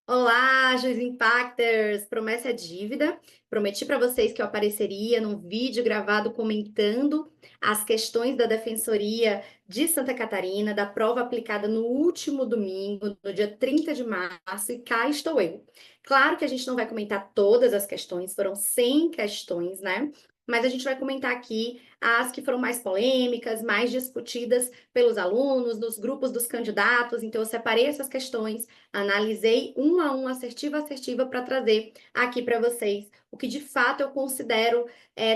Olá, Juiz Impacters! Promessa é dívida. Prometi para vocês que eu apareceria num vídeo gravado comentando as questões da Defensoria de Santa Catarina, da prova aplicada no último domingo, no dia 30 de março, e cá estou eu. Claro que a gente não vai comentar todas as questões, foram 100 questões, né? Mas a gente vai comentar aqui as que foram mais polêmicas, mais discutidas pelos alunos, nos grupos dos candidatos. Então, eu separei essas questões, analisei um a um, assertiva a assertiva, para trazer aqui para vocês o que de fato eu considero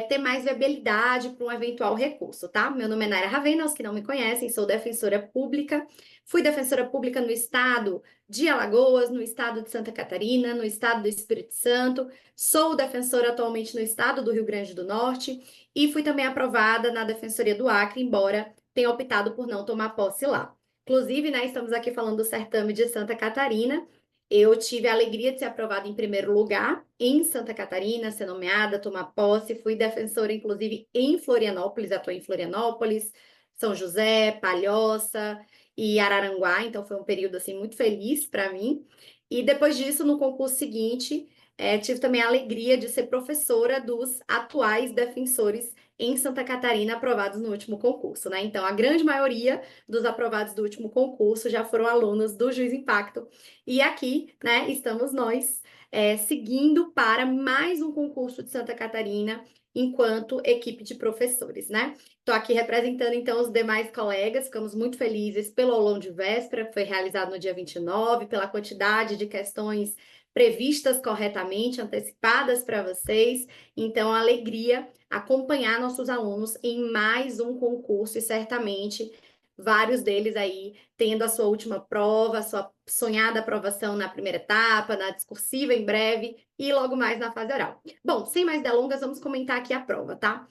ter mais viabilidade para um eventual recurso, tá? Meu nome é Naira Ravena, os que não me conhecem, sou defensora pública, fui defensora pública no estado de Alagoas, no estado de Santa Catarina, no estado do Espírito Santo, sou defensora atualmente no estado do Rio Grande do Norte e fui também aprovada na Defensoria do Acre, embora tenha optado por não tomar posse lá. Inclusive, né, estamos aqui falando do certame de Santa Catarina. Eu tive a alegria de ser aprovada em primeiro lugar em Santa Catarina, ser nomeada, tomar posse. Fui defensora, inclusive, em Florianópolis, atuei em Florianópolis, São José, Palhoça e Araranguá. Então, foi um período, assim, muito feliz para mim. E depois disso, no concurso seguinte, tive também a alegria de ser professora dos atuais defensores em Santa Catarina aprovados no último concurso, né? Então, a grande maioria dos aprovados do último concurso já foram alunos do Juiz Impacto. E aqui, né, estamos nós seguindo para mais um concurso de Santa Catarina enquanto equipe de professores, né? Estou aqui representando, então, os demais colegas. Ficamos muito felizes pelo aulão de véspera, que foi realizado no dia 29, pela quantidade de questões previstas corretamente, antecipadas para vocês. Então, a alegria acompanhar nossos alunos em mais um concurso e certamente vários deles aí tendo a sua última prova, a sua sonhada aprovação na primeira etapa, na discursiva em breve e logo mais na fase oral. Bom, sem mais delongas, vamos comentar aqui a prova, tá?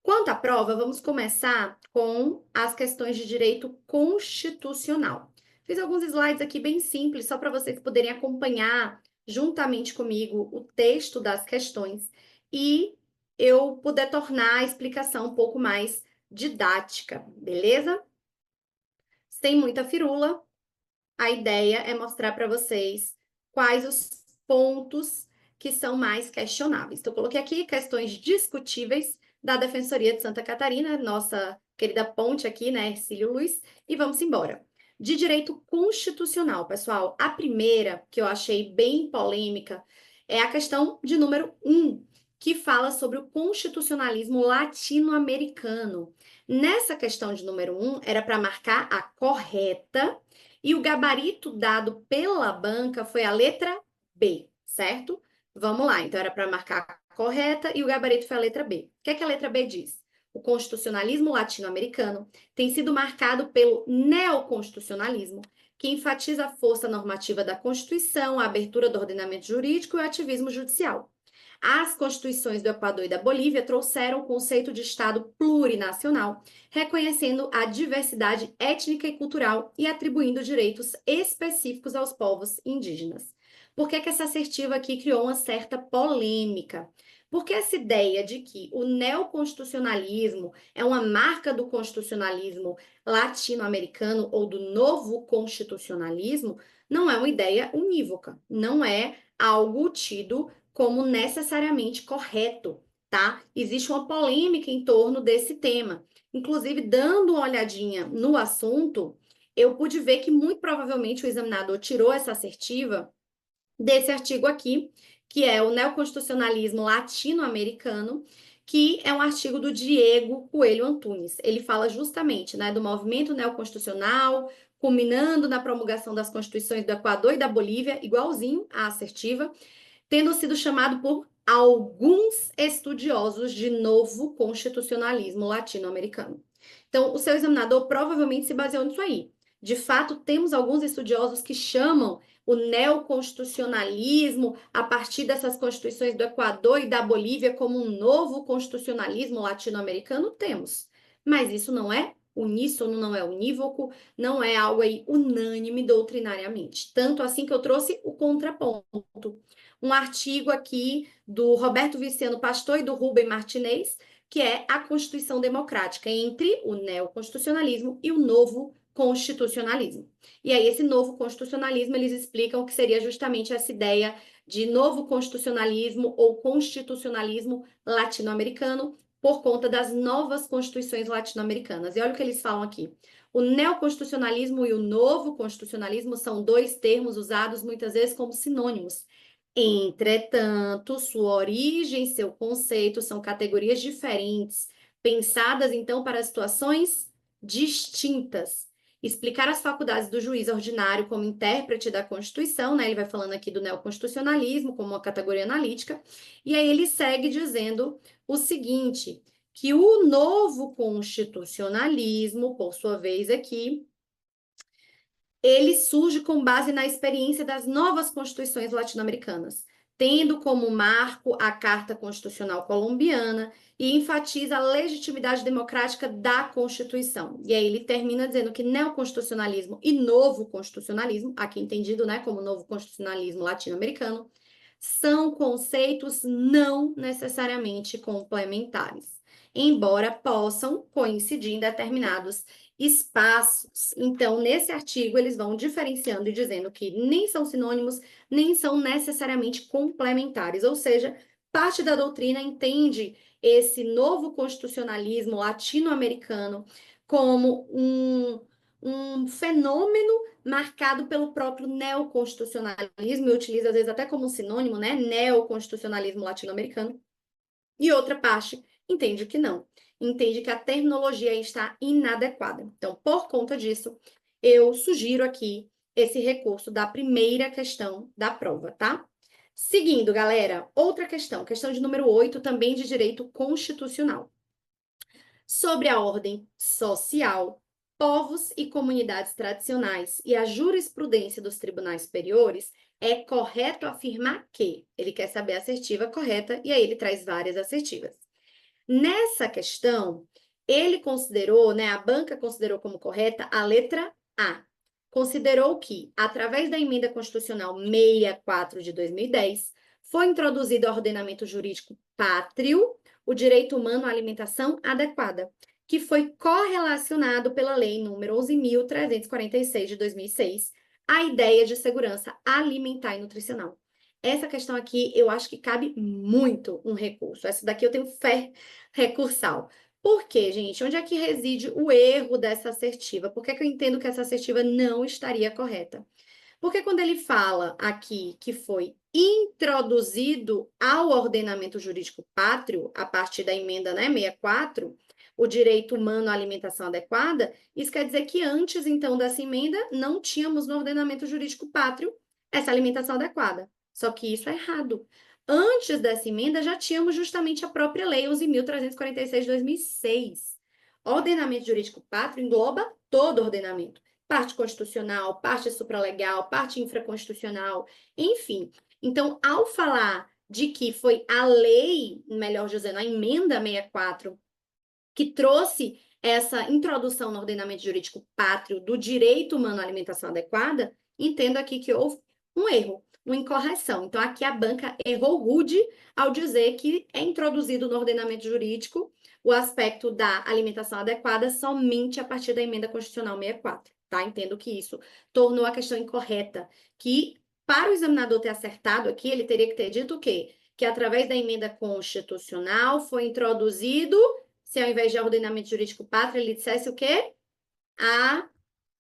Quanto à prova, vamos começar com as questões de direito constitucional. Fiz alguns slides aqui bem simples, só para vocês poderem acompanhar juntamente comigo o texto das questões e eu puder tornar a explicação um pouco mais didática, beleza? Sem muita firula, a ideia é mostrar para vocês quais os pontos que são mais questionáveis. Então, eu coloquei aqui questões discutíveis da Defensoria de Santa Catarina, nossa querida ponte aqui, né, Ercílio Luz, e vamos embora. De direito constitucional, pessoal, a primeira, que eu achei bem polêmica, é a questão de número 1, que fala sobre o constitucionalismo latino-americano. Nessa questão de número 1, era para marcar a correta e o gabarito dado pela banca foi a letra B, certo? Vamos lá, então era para marcar a correta e o gabarito foi a letra B. O que é que a letra B diz? O constitucionalismo latino-americano tem sido marcado pelo neoconstitucionalismo, que enfatiza a força normativa da Constituição, a abertura do ordenamento jurídico e o ativismo judicial. As constituições do Equador e da Bolívia trouxeram o conceito de Estado plurinacional, reconhecendo a diversidade étnica e cultural e atribuindo direitos específicos aos povos indígenas. Por que essa assertiva aqui criou uma certa polêmica? Porque essa ideia de que o neoconstitucionalismo é uma marca do constitucionalismo latino-americano ou do novo constitucionalismo não é uma ideia unívoca, não é algo tido como necessariamente correto, tá? Existe uma polêmica em torno desse tema. Inclusive, dando uma olhadinha no assunto, eu pude ver que muito provavelmente o examinador tirou essa assertiva desse artigo aqui, que é o Neoconstitucionalismo Latino-Americano, que é um artigo do Diego Coelho Antunes. Ele fala justamente, né, do movimento neoconstitucional, culminando na promulgação das constituições do Equador e da Bolívia, igualzinho à assertiva, tendo sido chamado por alguns estudiosos de novo constitucionalismo latino-americano. Então, o seu examinador provavelmente se baseou nisso aí. De fato, temos alguns estudiosos que chamam o neoconstitucionalismo a partir dessas constituições do Equador e da Bolívia como um novo constitucionalismo latino-americano? Temos. Mas isso não é uníssono, não é unívoco, não é algo aí unânime doutrinariamente. Tanto assim que eu trouxe o contraponto. Um artigo aqui do Roberto Viciano Pastor e do Rubem Martinez, que é a Constituição Democrática entre o neoconstitucionalismo e o novo constitucionalismo. E aí, esse novo constitucionalismo, eles explicam que seria justamente essa ideia de novo constitucionalismo ou constitucionalismo latino-americano por conta das novas constituições latino-americanas. E olha o que eles falam aqui. O neoconstitucionalismo e o novo constitucionalismo são dois termos usados muitas vezes como sinônimos. Entretanto, sua origem e seu conceito são categorias diferentes, pensadas então para situações distintas. Explicar as faculdades do juiz ordinário como intérprete da Constituição, né? Ele vai falando aqui do neoconstitucionalismo como uma categoria analítica, e aí ele segue dizendo o seguinte, que o novo constitucionalismo, por sua vez aqui, ele surge com base na experiência das novas constituições latino-americanas, tendo como marco a Carta Constitucional Colombiana e enfatiza a legitimidade democrática da Constituição. E aí ele termina dizendo que neoconstitucionalismo e novo constitucionalismo, aqui entendido, né, como novo constitucionalismo latino-americano, são conceitos não necessariamente complementares, embora possam coincidir em determinados espaços. Então, nesse artigo, eles vão diferenciando e dizendo que nem são sinônimos, nem são necessariamente complementares, ou seja, parte da doutrina entende esse novo constitucionalismo latino-americano como um fenômeno marcado pelo próprio neoconstitucionalismo, e utiliza às vezes até como um sinônimo, né? Neoconstitucionalismo latino-americano. E outra parte entende que não. Entende que a terminologia está inadequada. Então, por conta disso, eu sugiro aqui esse recurso da primeira questão da prova, tá? Seguindo, galera, outra questão de número 8, também de direito constitucional. Sobre a ordem social, povos e comunidades tradicionais e a jurisprudência dos tribunais superiores, é correto afirmar que ele quer saber a assertiva correta e aí ele traz várias assertivas. Nessa questão, ele considerou, né, a banca considerou como correta a letra A. Considerou que, através da Emenda Constitucional 64 de 2010, foi introduzido ao ordenamento jurídico pátrio o direito humano à alimentação adequada, que foi correlacionado pela Lei nº 11.346 de 2006, a ideia de segurança alimentar e nutricional. Essa questão aqui, eu acho que cabe muito um recurso. Essa daqui eu tenho fé recursal. Por quê, gente? Onde é que reside o erro dessa assertiva? Por que eu entendo que essa assertiva não estaria correta? Porque quando ele fala aqui que foi introduzido ao ordenamento jurídico pátrio, a partir da emenda, né, 64, o direito humano à alimentação adequada, isso quer dizer que antes, então, dessa emenda, não tínhamos no ordenamento jurídico pátrio essa alimentação adequada. Só que isso é errado. Antes dessa emenda, já tínhamos justamente a própria Lei 11.346 de 2006. Ordenamento jurídico pátrio engloba todo o ordenamento. Parte constitucional, parte supralegal, parte infraconstitucional, enfim. Então, ao falar de que foi a lei, melhor dizendo, a emenda 64, que trouxe essa introdução no ordenamento jurídico pátrio do direito humano à alimentação adequada, entendo aqui que houve um erro, uma incorreção. Então, aqui a banca errou rude ao dizer que é introduzido no ordenamento jurídico o aspecto da alimentação adequada somente a partir da emenda constitucional 64, tá? Entendo que isso tornou a questão incorreta, que para o examinador ter acertado aqui, ele teria que ter dito o quê? Que através da emenda constitucional foi introduzido, se ao invés de ordenamento jurídico pátrio, ele dissesse o quê?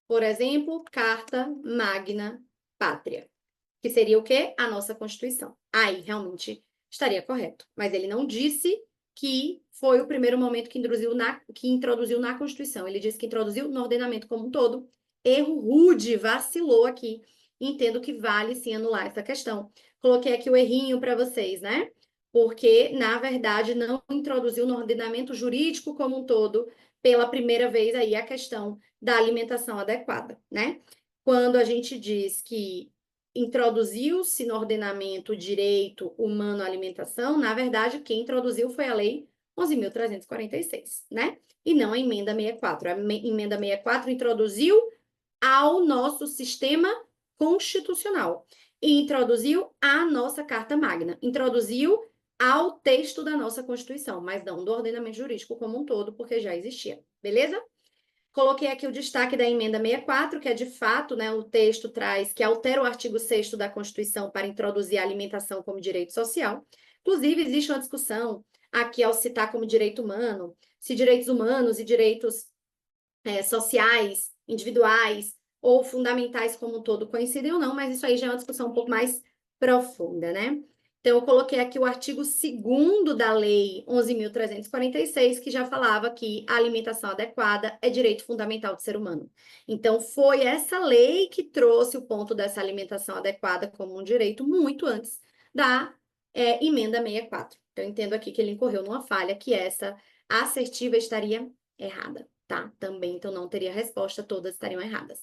Por exemplo, Carta Magna Pátria, que seria o quê? A nossa Constituição. Aí, realmente, estaria correto. Mas ele não disse que foi o primeiro momento que introduziu na Constituição. Ele disse que introduziu no ordenamento como um todo. Erro rude, vacilou aqui. Entendo que vale sim anular essa questão. Coloquei aqui o errinho para vocês, né? Porque, na verdade, não introduziu no ordenamento jurídico como um todo, pela primeira vez aí, a questão da alimentação adequada, né? Quando a gente diz que introduziu-se no ordenamento o direito humano à alimentação, na verdade, quem introduziu foi a Lei 11.346, né? E não a Emenda 64. A Emenda 64 introduziu ao nosso sistema constitucional e introduziu a nossa Carta Magna, introduziu ao texto da nossa Constituição, mas não do ordenamento jurídico como um todo, porque já existia, beleza? Coloquei aqui o destaque da emenda 64, que é de fato, né, o texto traz que altera o artigo 6º da Constituição para introduzir a alimentação como direito social. Inclusive, existe uma discussão aqui ao citar como direito humano, se direitos humanos e direitos sociais, individuais ou fundamentais como um todo coincidem ou não, mas isso aí já é uma discussão um pouco mais profunda, né? Então, eu coloquei aqui o artigo 2º da Lei 11.346, que já falava que a alimentação adequada é direito fundamental do ser humano. Então, foi essa lei que trouxe o ponto dessa alimentação adequada como um direito muito antes da emenda 64. Então, eu entendo aqui que ele incorreu numa falha, que essa assertiva estaria errada, tá? Também, então, não teria resposta, todas estariam erradas.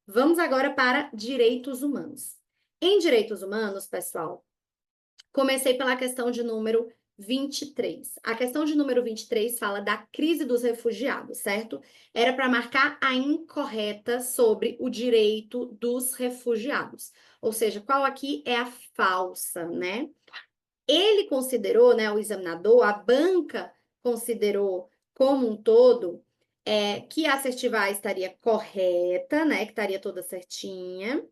Vamos agora para direitos humanos. Em direitos humanos, pessoal, comecei pela questão de número 23. A questão de número 23 fala da crise dos refugiados, certo? Era para marcar a incorreta sobre o direito dos refugiados. Ou seja, qual aqui é a falsa, né? Ele considerou, né, o examinador, a banca considerou como um todo que a assertiva A estaria correta, né, que estaria toda certinha,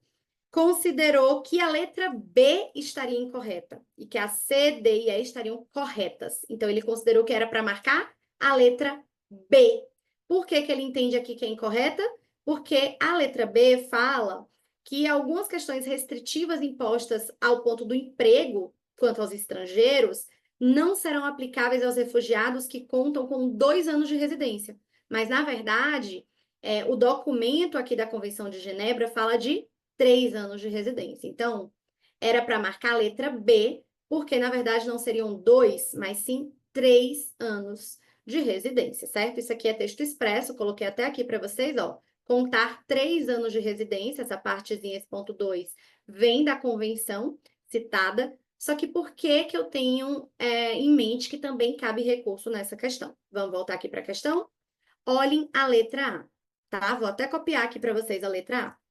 considerou que a letra B estaria incorreta e que a C, D e E estariam corretas. Então, ele considerou que era para marcar a letra B. Por que que ele entende aqui que é incorreta? Porque a letra B fala que algumas questões restritivas impostas ao ponto do emprego, quanto aos estrangeiros, não serão aplicáveis aos refugiados que contam com 2 anos de residência. Mas, na verdade, o documento aqui da Convenção de Genebra fala de 3 anos de residência. Então, era para marcar a letra B, porque, na verdade, não seriam 2, mas sim 3 anos de residência, certo? Isso aqui é texto expresso, coloquei até aqui para vocês, ó. Contar 3 anos de residência, essa partezinha, esse ponto 2, vem da convenção citada. Só que por que que eu tenho em mente que também cabe recurso nessa questão? Vamos voltar aqui para a questão? Olhem a letra A, tá? Vou até copiar aqui para vocês a letra A.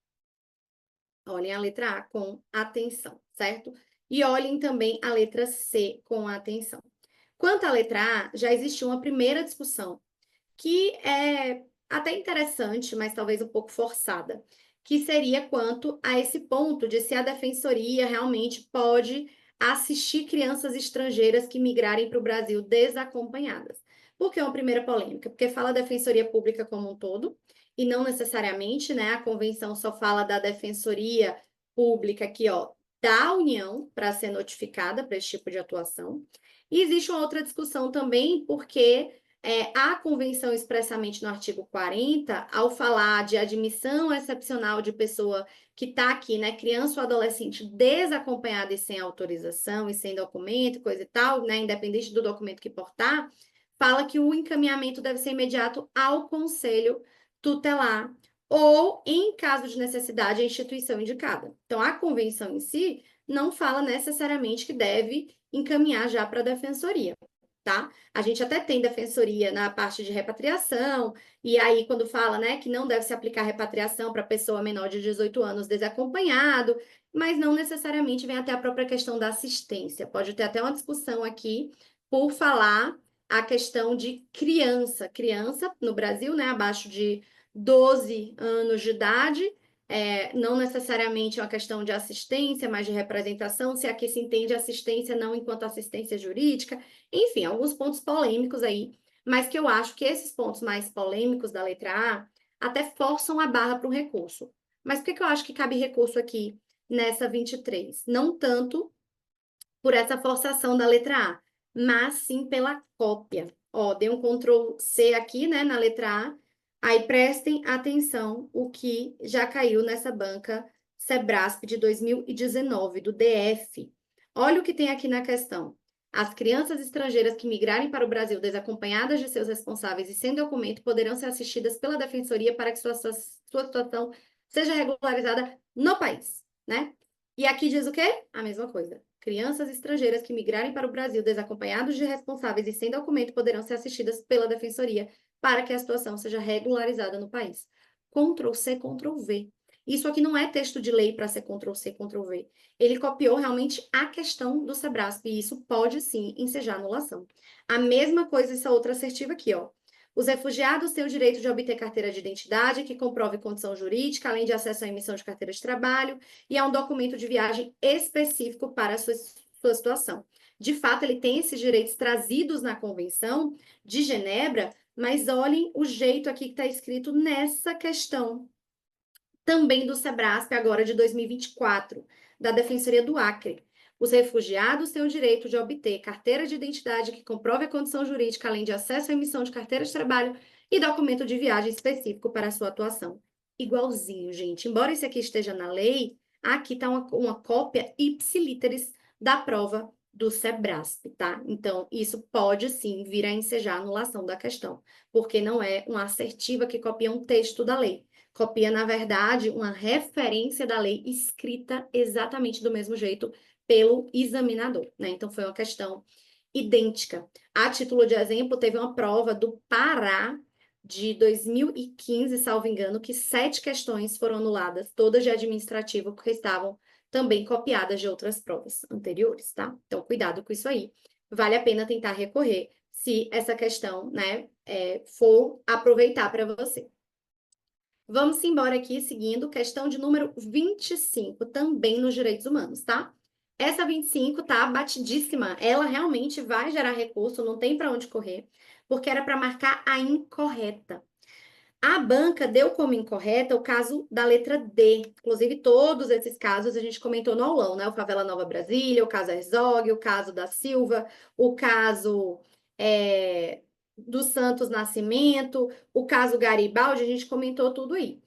Olhem a letra A com atenção, certo? E olhem também a letra C com atenção. Quanto à letra A, já existiu uma primeira discussão, que é até interessante, mas talvez um pouco forçada, que seria quanto a esse ponto de se a defensoria realmente pode assistir crianças estrangeiras que migrarem para o Brasil desacompanhadas. Por que uma primeira polêmica? Porque fala a defensoria pública como um todo, e não necessariamente, né? A convenção só fala da defensoria pública aqui, ó, da União para ser notificada para esse tipo de atuação. E existe uma outra discussão também, porque a convenção expressamente no artigo 40, ao falar de admissão excepcional de pessoa que está aqui, né, criança ou adolescente desacompanhada e sem autorização e sem documento, coisa e tal, né, independente do documento que portar, fala que o encaminhamento deve ser imediato ao conselho tutelar ou, em caso de necessidade, a instituição indicada. Então, a convenção em si não fala necessariamente que deve encaminhar já para a defensoria, tá? A gente até tem defensoria na parte de repatriação, e aí quando fala, né, que não deve se aplicar repatriação para pessoa menor de 18 anos desacompanhado, mas não necessariamente vem até a própria questão da assistência. Pode ter até uma discussão aqui por falar a questão de criança. Criança, no Brasil, né, abaixo de 12 anos de idade, não necessariamente é uma questão de assistência, mas de representação, se aqui se entende assistência não enquanto assistência jurídica, enfim, alguns pontos polêmicos aí, mas que eu acho que esses pontos mais polêmicos da letra A até forçam a barra para um recurso. Mas por que eu acho que cabe recurso aqui nessa 23? Não tanto por essa forçação da letra A, mas sim pela cópia. Ó, dei um Ctrl C aqui, né, na letra A. Aí prestem atenção o que já caiu nessa banca Sebrasp de 2019, do DF. Olha o que tem aqui na questão. As crianças estrangeiras que migrarem para o Brasil desacompanhadas de seus responsáveis e sem documento poderão ser assistidas pela Defensoria para que sua situação seja regularizada no país, né? E aqui diz o quê? A mesma coisa. Crianças estrangeiras que migrarem para o Brasil desacompanhados de responsáveis e sem documento poderão ser assistidas pela Defensoria para que a situação seja regularizada no país. Ctrl C, Ctrl V. Isso aqui não é texto de lei para ser Ctrl C, Ctrl V. Ele copiou realmente a questão do Sebrasp e isso pode sim ensejar anulação. A mesma coisa essa outra assertiva aqui, ó. Os refugiados têm o direito de obter carteira de identidade que comprove condição jurídica, além de acesso à emissão de carteira de trabalho, e a um documento de viagem específico para a sua situação. De fato, ele tem esses direitos trazidos na Convenção de Genebra, mas olhem o jeito aqui que está escrito nessa questão também do SEBRASP, agora de 2024, da Defensoria do Acre. Os refugiados têm o direito de obter carteira de identidade que comprove a condição jurídica, além de acesso à emissão de carteira de trabalho e documento de viagem específico para a sua atuação. Igualzinho, gente. Embora esse aqui esteja na lei, aqui está uma cópia ipsilíteris da prova do SEBRASP, tá? Então, isso pode sim vir a ensejar a anulação da questão, porque não é uma assertiva que copia um texto da lei. Copia, na verdade, uma referência da lei escrita exatamente do mesmo jeito pelo examinador, né? Então, foi uma questão idêntica. A título de exemplo, teve uma prova do Pará de 2015, salvo engano, que 7 questões foram anuladas, todas de administrativo, porque estavam também copiadas de outras provas anteriores, tá? Então, cuidado com isso aí. Vale a pena tentar recorrer se essa questão, né, for aproveitar para você. Vamos embora aqui, seguindo, questão de número 25, também nos direitos humanos, tá? Essa 25 tá batidíssima, ela realmente vai gerar recurso, não tem para onde correr, porque era para marcar a incorreta. A banca deu como incorreta o caso da letra D. Inclusive, todos esses casos a gente comentou no aulão, né? O Favela Nova Brasília, o caso Herzog, o caso da Silva, o caso do Santos Nascimento, o caso Garibaldi, a gente comentou tudo aí.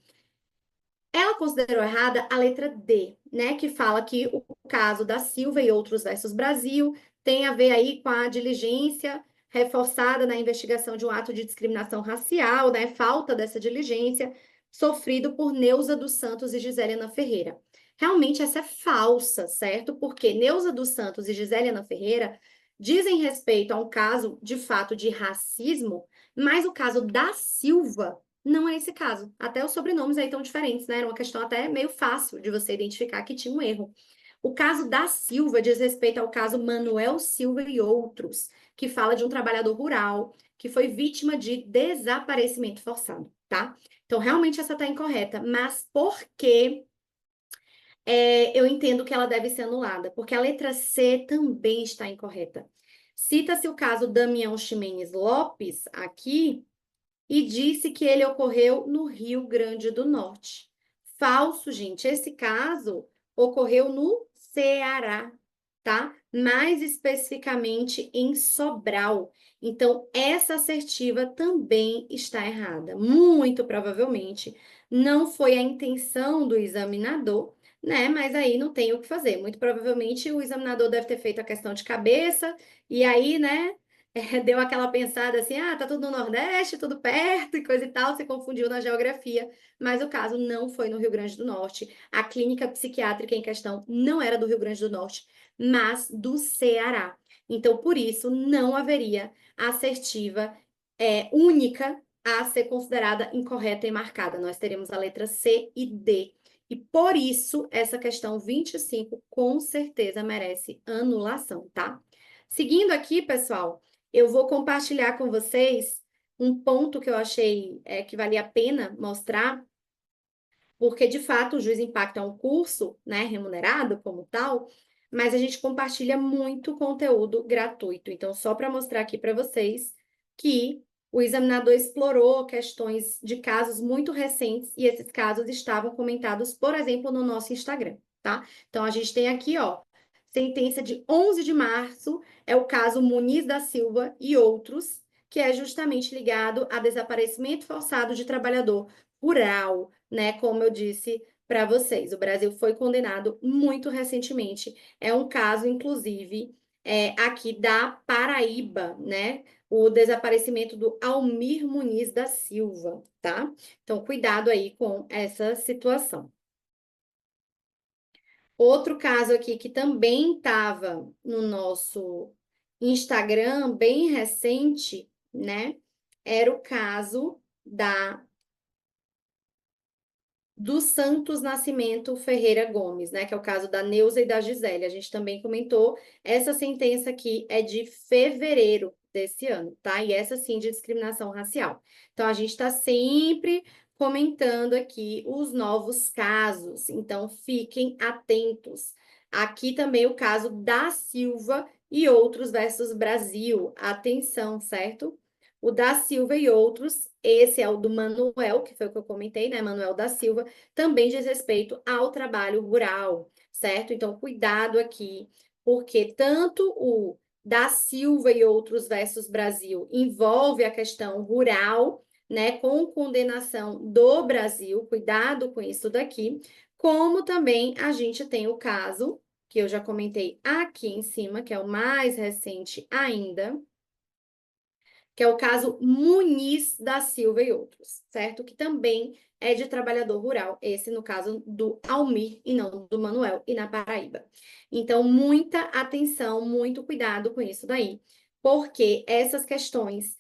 Ela considerou errada a letra D, né? Que fala que o caso da Silva e outros versus Brasil tem a ver aí com a diligência reforçada na investigação de um ato de discriminação racial, né? Falta dessa diligência, sofrido por Neuza dos Santos e Giseliana Ferreira. Realmente essa é falsa, certo? Porque Neuza dos Santos e Giseliana Ferreira dizem respeito a um caso de fato de racismo, mas o caso da Silva não é esse caso. Até os sobrenomes aí estão diferentes, né? Era uma questão até meio fácil de você identificar que tinha um erro. O caso da Silva diz respeito ao caso Manuel Silva e outros, que fala de um trabalhador rural que foi vítima de desaparecimento forçado, tá? Então, realmente essa está incorreta. Mas por que eu entendo que ela deve ser anulada? Porque a letra C também está incorreta. Cita-se o caso Damião Ximenes Lopes aqui, e disse que ele ocorreu no Rio Grande do Norte. Falso, gente. Esse caso ocorreu no Ceará, tá? Mais especificamente em Sobral. Então, essa assertiva também está errada. Muito provavelmente não foi a intenção do examinador, né? Mas aí não tem o que fazer. Muito provavelmente o examinador deve ter feito a questão de cabeça, e aí, né? Deu aquela pensada assim, tá tudo no Nordeste, tudo perto e coisa e tal, se confundiu na geografia, mas o caso não foi no Rio Grande do Norte. A clínica psiquiátrica em questão não era do Rio Grande do Norte, mas do Ceará. Então, por isso, não haveria assertiva única a ser considerada incorreta e marcada. Nós teremos a letra C e D. E por isso, essa questão 25 com certeza merece anulação, tá? Seguindo aqui, pessoal, eu vou compartilhar com vocês um ponto que eu achei que valia a pena mostrar, porque, de fato, o Juiz Impacto é um curso, né, remunerado como tal, mas a gente compartilha muito conteúdo gratuito. Então, só para mostrar aqui para vocês que o examinador explorou questões de casos muito recentes e esses casos estavam comentados, por exemplo, no nosso Instagram, tá? Então, a gente tem aqui, ó, sentença de 11 de março, é o caso Muniz da Silva e outros, que é justamente ligado a desaparecimento forçado de trabalhador rural, né? Como eu disse para vocês, o Brasil foi condenado muito recentemente. É um caso, inclusive, aqui da Paraíba, né? O desaparecimento do Almir Muniz da Silva, tá? Então, cuidado aí com essa situação. Outro caso aqui que também estava no nosso Instagram, bem recente, né? Era o caso do Santos Nascimento Ferreira Gomes, né? Que é o caso da Neuza e da Gisele. A gente também comentou. Essa sentença aqui é de fevereiro desse ano, tá? E essa sim de discriminação racial. Então, a gente está sempre comentando aqui os novos casos, então fiquem atentos. Aqui também o caso da Silva e outros versus Brasil. Atenção, certo? O da Silva e outros, esse é o do Manuel, que foi o que eu comentei, né? Manuel da Silva, também diz respeito ao trabalho rural, certo? Então, cuidado aqui, porque tanto o da Silva e outros versus Brasil envolve a questão rural, né, com condenação do Brasil, cuidado com isso daqui, como também a gente tem o caso, que eu já comentei aqui em cima, que é o mais recente ainda, que é o caso Muniz da Silva e outros, certo? Que também é de trabalhador rural, esse no caso do Almir e não do Manuel e na Paraíba. Então, muita atenção, muito cuidado com isso daí, porque essas questões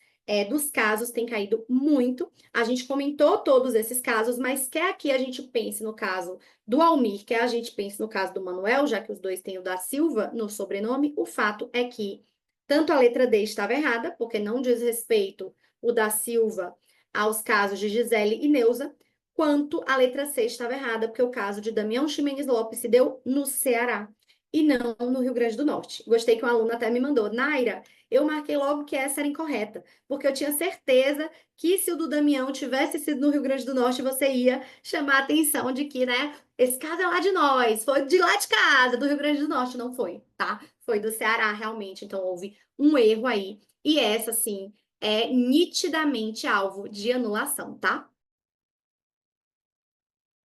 dos casos têm caído muito. A gente comentou todos esses casos, mas quer aqui a gente pense no caso do Almir, quer a gente pense no caso do Manuel, já que os dois têm o da Silva no sobrenome, o fato é que tanto a letra D estava errada, porque não diz respeito o da Silva aos casos de Gisele e Neuza, quanto a letra C estava errada, porque o caso de Damião Ximenes Lopes se deu no Ceará e não no Rio Grande do Norte. Gostei que um aluno até me mandou, Naira, eu marquei logo que essa era incorreta, porque eu tinha certeza que se o do Damião tivesse sido no Rio Grande do Norte, você ia chamar a atenção de que, né, esse caso é lá de nós, foi de lá de casa, do Rio Grande do Norte, não foi, tá? Foi do Ceará, realmente, então houve um erro aí, e essa, sim, é nitidamente alvo de anulação, tá?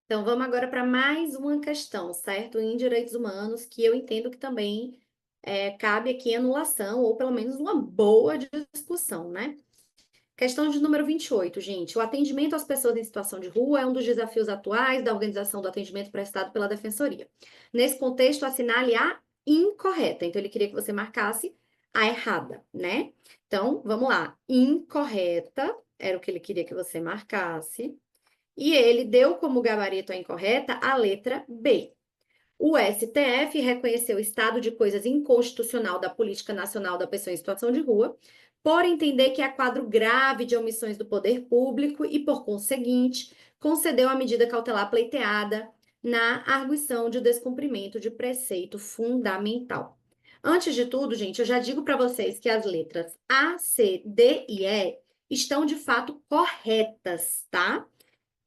Então, vamos agora para mais uma questão, certo? Em direitos humanos, que eu entendo que também cabe aqui anulação, ou pelo menos uma boa discussão, né? Questão de número 28, gente. O atendimento às pessoas em situação de rua é um dos desafios atuais da organização do atendimento prestado pela Defensoria. Nesse contexto, assinale a incorreta. Então, ele queria que você marcasse a errada, né? Então, vamos lá. Incorreta era o que ele queria que você marcasse. E ele deu como gabarito a incorreta a letra B. O STF reconheceu o estado de coisas inconstitucional da Política Nacional da Pessoa em Situação de Rua, por entender que há quadro grave de omissões do poder público e, por conseguinte, concedeu a medida cautelar pleiteada na arguição de descumprimento de preceito fundamental. Antes de tudo, gente, eu já digo para vocês que as letras A, C, D e E estão de fato corretas, tá?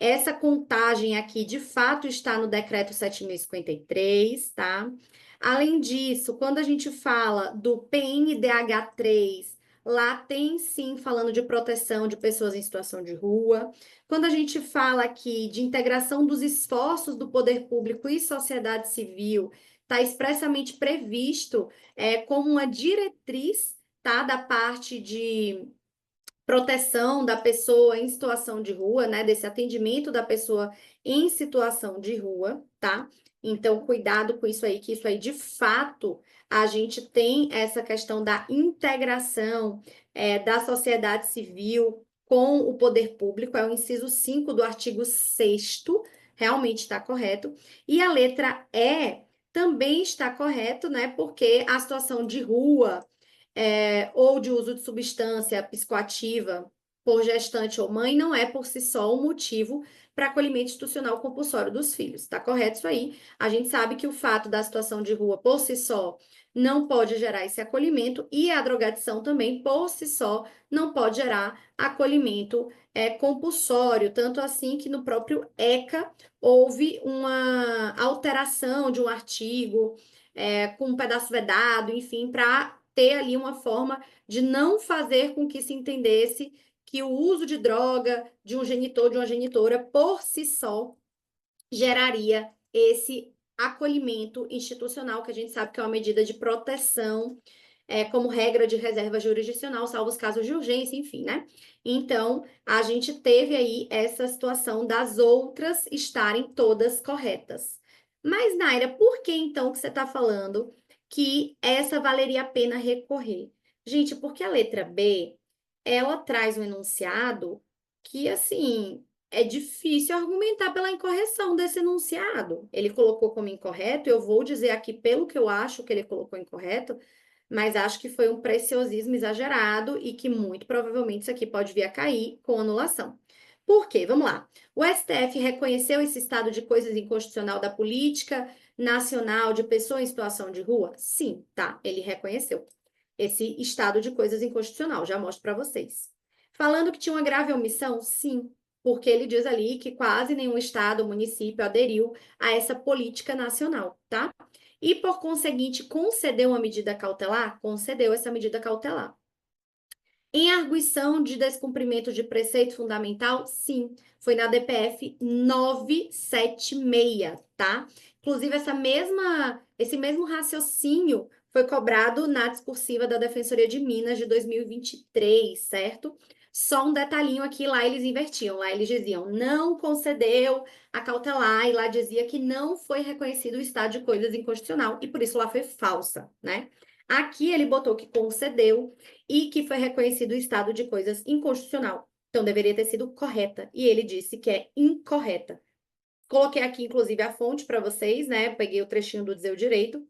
Essa contagem aqui, de fato, está no decreto 7.053, tá? Além disso, quando a gente fala do PNDH3, lá tem sim falando de proteção de pessoas em situação de rua. Quando a gente fala aqui de integração dos esforços do poder público e sociedade civil, está expressamente previsto como uma diretriz, tá? Da parte de proteção da pessoa em situação de rua, né? Desse atendimento da pessoa em situação de rua, tá? Então, cuidado com isso aí, que isso aí, de fato, a gente tem essa questão da integração da sociedade civil com o poder público, é o inciso 5 do artigo 6º, realmente está correto. E a letra E também está correto, né? Porque a situação de rua ou de uso de substância psicoativa por gestante ou mãe não é por si só um motivo para acolhimento institucional compulsório dos filhos. Tá correto isso aí? A gente sabe que o fato da situação de rua por si só não pode gerar esse acolhimento e a drogadição também por si só não pode gerar acolhimento compulsório, tanto assim que no próprio ECA houve uma alteração de um artigo com um pedaço vedado, enfim, para ter ali uma forma de não fazer com que se entendesse que o uso de droga de um genitor, de uma genitora, por si só, geraria esse acolhimento institucional, que a gente sabe que é uma medida de proteção, como regra de reserva jurisdicional, salvo os casos de urgência, enfim, né? Então, a gente teve aí essa situação das outras estarem todas corretas. Mas, Naira, por que então que você está falando que essa valeria a pena recorrer? Gente, porque a letra B, ela traz um enunciado que, assim, é difícil argumentar pela incorreção desse enunciado. Ele colocou como incorreto, eu vou dizer aqui pelo que eu acho que ele colocou incorreto, mas acho que foi um preciosismo exagerado e que muito provavelmente isso aqui pode vir a cair com anulação. Por quê? Vamos lá. O STF reconheceu esse estado de coisas inconstitucional da política nacional de pessoa em situação de rua? Sim, tá, ele reconheceu esse estado de coisas inconstitucional, já mostro para vocês. Falando que tinha uma grave omissão? Sim, porque ele diz ali que quase nenhum estado ou município aderiu a essa política nacional, tá? E, por conseguinte, concedeu uma medida cautelar? Concedeu essa medida cautelar. Em arguição de descumprimento de preceito fundamental? Sim, foi na DPF 976, tá? Inclusive, esse mesmo raciocínio foi cobrado na discursiva da Defensoria de Minas de 2023, certo? Só um detalhinho aqui, lá eles invertiam, lá eles diziam não concedeu a cautelar, e lá dizia que não foi reconhecido o estado de coisas inconstitucional, e por isso lá foi falsa, né? Aqui ele botou que concedeu e que foi reconhecido o estado de coisas inconstitucional. Então, deveria ter sido correta. E ele disse que é incorreta. Coloquei aqui, inclusive, a fonte para vocês, né? Peguei o trechinho do Dizer o Direito,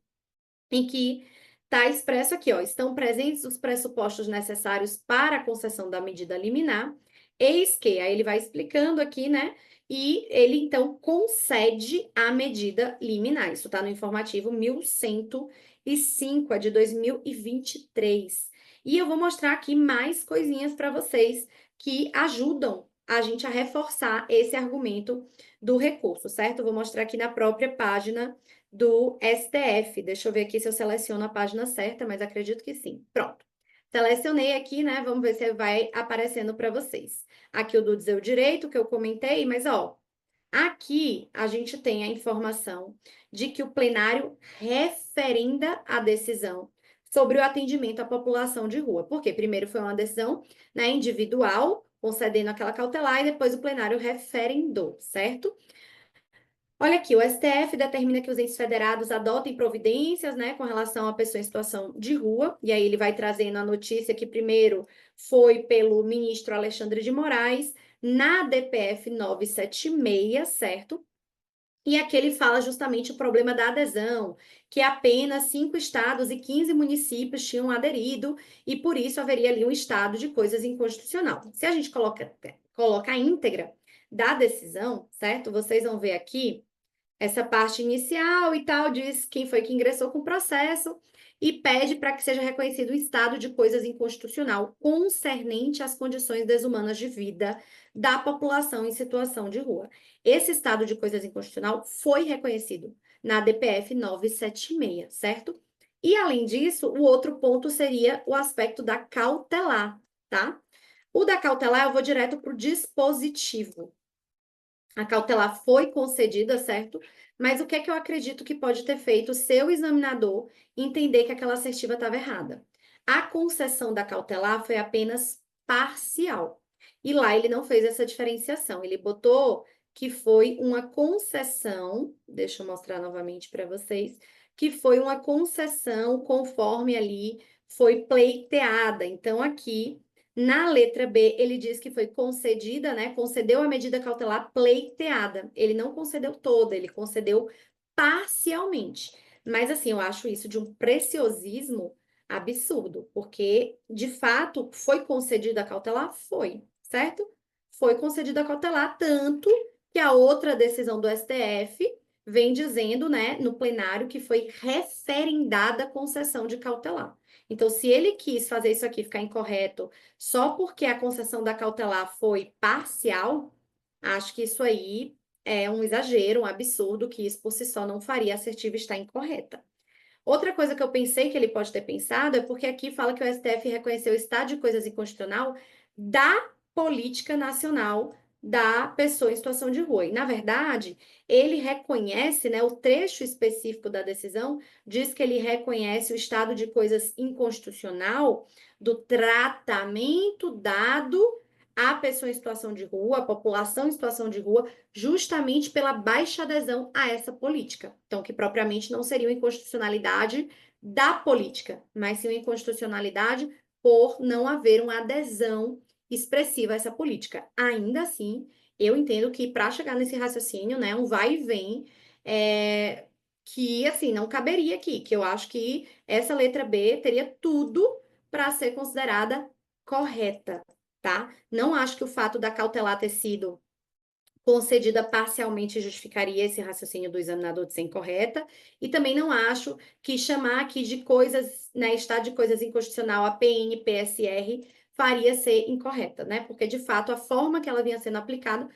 em que está expresso aqui, ó, estão presentes os pressupostos necessários para a concessão da medida liminar, eis que, aí ele vai explicando aqui, né? E ele, então, concede a medida liminar. Isso está no informativo 1105, é de 2023. E eu vou mostrar aqui mais coisinhas para vocês que ajudam a gente a reforçar esse argumento do recurso, certo? Eu vou mostrar aqui na própria página do STF. Deixa eu ver aqui se eu seleciono a página certa, mas acredito que sim. Pronto. Selecionei aqui, né? Vamos ver se vai aparecendo para vocês. Aqui o do Dizer o Direito, que eu comentei, mas ó, aqui a gente tem a informação de que o plenário referenda a decisão sobre o atendimento à população de rua. Porque primeiro foi uma decisão, né, individual, concedendo aquela cautelar, e depois o plenário referendou, certo? Olha aqui, o STF determina que os entes federados adotem providências, né, com relação à pessoa em situação de rua, e aí ele vai trazendo a notícia que primeiro foi pelo ministro Alexandre de Moraes, na DPF 976, certo? E aqui ele fala justamente o problema da adesão, que apenas 5 estados e 15 municípios tinham aderido, e por isso haveria ali um estado de coisas inconstitucional. Se a gente coloca a íntegra da decisão, certo? Vocês vão ver aqui essa parte inicial e tal, diz quem foi que ingressou com o processo e pede para que seja reconhecido o estado de coisas inconstitucional concernente às condições desumanas de vida da população em situação de rua. Esse estado de coisas inconstitucional foi reconhecido na DPF 976, certo? E, além disso, o outro ponto seria o aspecto da cautelar, tá? O da cautelar, eu vou direto para o dispositivo. A cautelar foi concedida, certo? Mas o que é que eu acredito que pode ter feito o seu examinador entender que aquela assertiva estava errada? A concessão da cautelar foi apenas parcial. E lá ele não fez essa diferenciação. Ele botou que foi uma concessão, deixa eu mostrar novamente para vocês, que foi uma concessão conforme ali foi pleiteada. Então, aqui na letra B, ele diz que foi concedida, né? Concedeu a medida cautelar pleiteada. Ele não concedeu toda, ele concedeu parcialmente. Mas, assim, eu acho isso de um preciosismo absurdo, porque, de fato, foi concedida a cautelar? Foi, certo? Foi concedida a cautelar, tanto que a outra decisão do STF vem dizendo, né, no plenário, que foi referendada a concessão de cautelar. Então, se ele quis fazer isso aqui ficar incorreto só porque a concessão da cautelar foi parcial, acho que isso aí é um exagero, um absurdo, que isso por si só não faria a assertiva estar incorreta. Outra coisa que eu pensei que ele pode ter pensado é porque aqui fala que o STF reconheceu o estado de coisas inconstitucional da política nacional da pessoa em situação de rua. E, na verdade, ele reconhece, né, o trecho específico da decisão diz que ele reconhece o estado de coisas inconstitucional do tratamento dado à pessoa em situação de rua, à população em situação de rua, justamente pela baixa adesão a essa política. Então, que propriamente não seria uma inconstitucionalidade da política, mas sim uma inconstitucionalidade por não haver uma adesão expressiva a essa política. Ainda assim, eu entendo que para chegar nesse raciocínio, né, um vai e vem, que, assim, não caberia aqui, que eu acho que essa letra B teria tudo para ser considerada correta, tá? Não acho que o fato da cautelar ter sido concedida parcialmente justificaria esse raciocínio do examinador de ser incorreta, e também não acho que chamar aqui de coisas, né, estado de coisas inconstitucional, a PN, PSR, faria ser incorreta, né? Porque, de fato, a forma que ela vinha sendo aplicada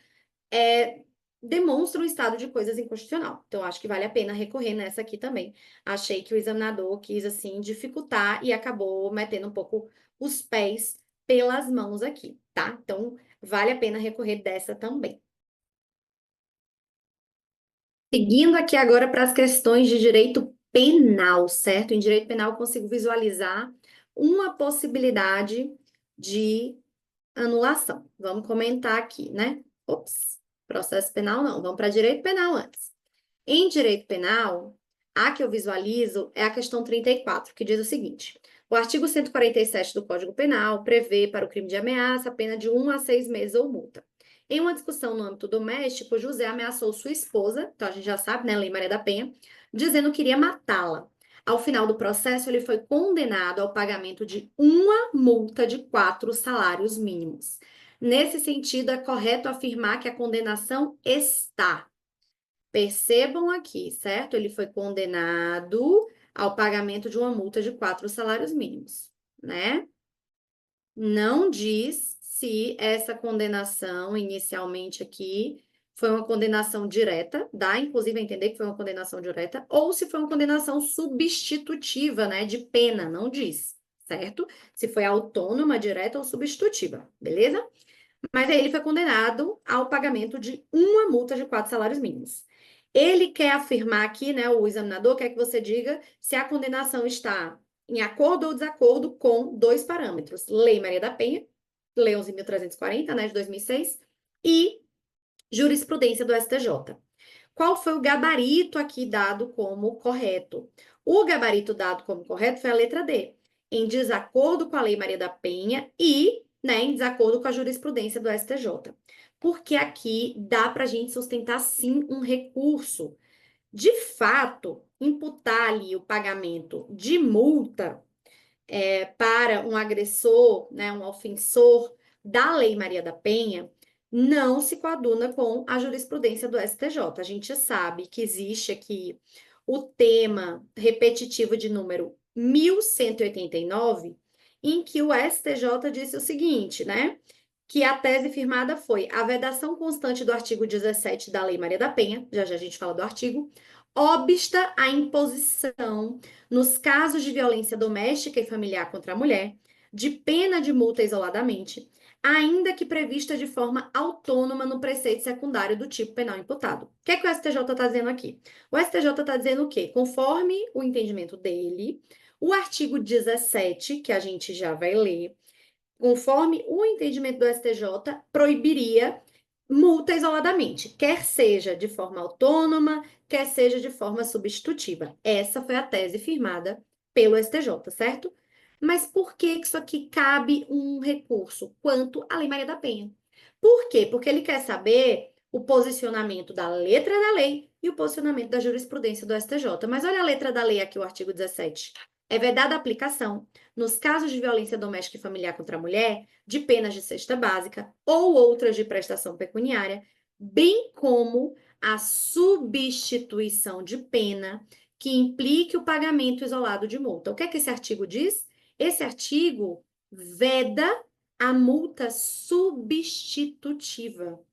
demonstra um estado de coisas inconstitucional. Então, acho que vale a pena recorrer nessa aqui também. Achei que o examinador quis, assim, dificultar e acabou metendo um pouco os pés pelas mãos aqui, tá? Então, vale a pena recorrer dessa também. Seguindo aqui agora para as questões de direito penal, certo? Em direito penal, eu consigo visualizar uma possibilidade de anulação. Vamos comentar aqui, né? Ops, processo penal não, vamos para direito penal antes. Em direito penal, a que eu visualizo é a questão 34, que diz o seguinte: o artigo 147 do Código Penal prevê para o crime de ameaça a pena de 1 a 6 meses ou multa. Em uma discussão no âmbito doméstico, José ameaçou sua esposa, então a gente já sabe, né, Lei Maria da Penha, dizendo que iria matá-la. Ao final do processo, ele foi condenado ao pagamento de uma multa de 4 salários mínimos. Nesse sentido, é correto afirmar que a condenação está. Percebam aqui, certo? Ele foi condenado ao pagamento de uma multa de 4 salários mínimos, né? Não diz se essa condenação, inicialmente aqui, foi uma condenação direta, dá inclusive a entender que foi uma condenação direta, ou se foi uma condenação substitutiva, né, de pena, não diz, certo? Se foi autônoma, direta ou substitutiva, beleza? Mas aí ele foi condenado ao pagamento de uma multa de 4 salários mínimos. Ele quer afirmar aqui, né, o examinador quer que você diga se a condenação está em acordo ou desacordo com dois parâmetros: Lei Maria da Penha, Lei 11.340, né, de 2006, e jurisprudência do STJ. Qual foi o gabarito aqui dado como correto? O gabarito dado como correto foi a letra D, em desacordo com a Lei Maria da Penha e, né, em desacordo com a jurisprudência do STJ. Porque aqui dá para a gente sustentar, sim, um recurso. De fato, imputar ali o pagamento de multa para um agressor, né, um ofensor da Lei Maria da Penha, não se coaduna com a jurisprudência do STJ. A gente sabe que existe aqui o tema repetitivo de número 1189, em que o STJ disse o seguinte, né? Que a tese firmada foi a vedação constante do artigo 17 da Lei Maria da Penha, já já a gente fala do artigo, obsta a imposição, nos casos de violência doméstica e familiar contra a mulher, de pena de multa isoladamente, ainda que prevista de forma autônoma no preceito secundário do tipo penal imputado. O que é que o STJ está dizendo aqui? O STJ está dizendo o quê? Conforme o entendimento dele, o artigo 17, que a gente já vai ler, conforme o entendimento do STJ, proibiria multa isoladamente, quer seja de forma autônoma, quer seja de forma substitutiva. Essa foi a tese firmada pelo STJ, certo? Mas por que isso aqui cabe um recurso quanto à Lei Maria da Penha? Por quê? Porque ele quer saber o posicionamento da letra da lei e o posicionamento da jurisprudência do STJ. Mas olha a letra da lei aqui, o artigo 17. É vedada a aplicação, nos casos de violência doméstica e familiar contra a mulher, de penas de cesta básica ou outras de prestação pecuniária, bem como a substituição de pena que implique o pagamento isolado de multa. O que é que esse artigo diz? Esse artigo veda a multa substitutiva.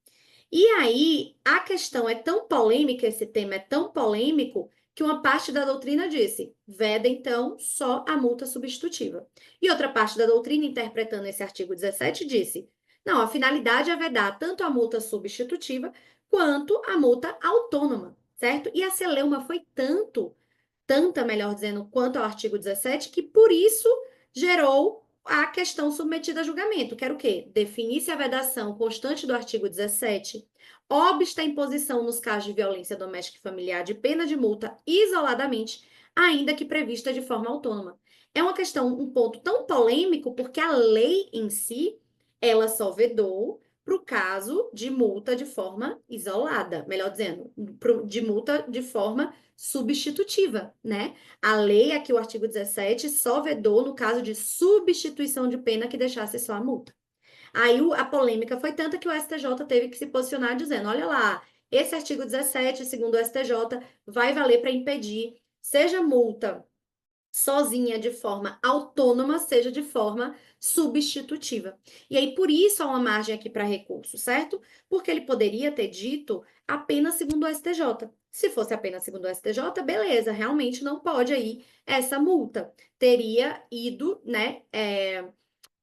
E aí, a questão é tão polêmica, esse tema é tão polêmico, que uma parte da doutrina disse, veda então só a multa substitutiva. E outra parte da doutrina, interpretando esse artigo 17, disse, não, a finalidade é vedar tanto a multa substitutiva quanto a multa autônoma, certo? E a celeuma foi tanta, melhor dizendo, quanto ao artigo 17, que por isso gerou a questão submetida a julgamento, que era o quê? Definir se a vedação constante do artigo 17 obsta a imposição nos casos de violência doméstica e familiar de pena de multa isoladamente, ainda que prevista de forma autônoma. É uma questão, um ponto tão polêmico, porque a lei em si, ela só vedou para o caso de multa de forma isolada, melhor dizendo, de multa de forma substitutiva, né? A lei, aqui o artigo 17, só vedou no caso de substituição de pena que deixasse só a multa. Aí a polêmica foi tanta que o STJ teve que se posicionar dizendo, olha lá, esse artigo 17, segundo o STJ, vai valer para impedir, seja multa sozinha de forma autônoma, seja de forma substitutiva. E aí, por isso há uma margem aqui para recurso, certo? Porque ele poderia ter dito apenas segundo o STJ. Se fosse apenas segundo o STJ, beleza, realmente não pode aí essa multa. Teria ido, né,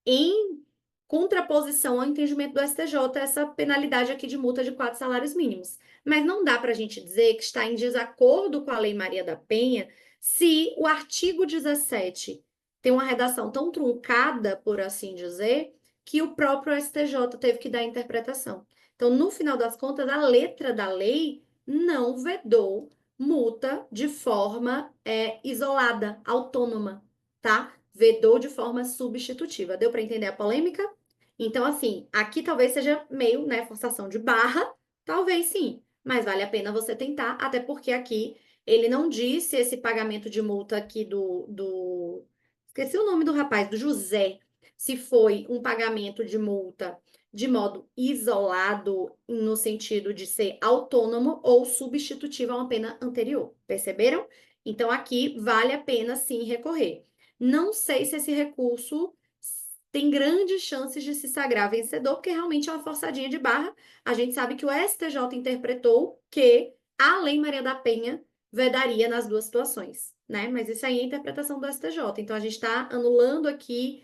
em contraposição ao entendimento do STJ, essa penalidade aqui de multa de 4 salários mínimos. Mas não dá para a gente dizer que está em desacordo com a Lei Maria da Penha se o artigo 17 tem uma redação tão truncada, por assim dizer, que o próprio STJ teve que dar interpretação. Então, no final das contas, a letra da lei não vedou multa de forma isolada, autônoma, tá? Vedou de forma substitutiva. Deu para entender a polêmica? Então, assim, aqui talvez seja meio, né, forçação de barra, talvez sim, mas vale a pena você tentar, até porque aqui ele não disse esse pagamento de multa aqui esqueci o nome do rapaz, do José, se foi um pagamento de multa de modo isolado, no sentido de ser autônomo ou substitutivo a uma pena anterior, perceberam? Então, aqui vale a pena sim recorrer. Não sei se esse recurso tem grandes chances de se sagrar vencedor, porque realmente é uma forçadinha de barra. A gente sabe que o STJ interpretou que a Lei Maria da Penha vedaria nas duas situações, né? Mas isso aí é a interpretação do STJ. Então, a gente está anulando aqui,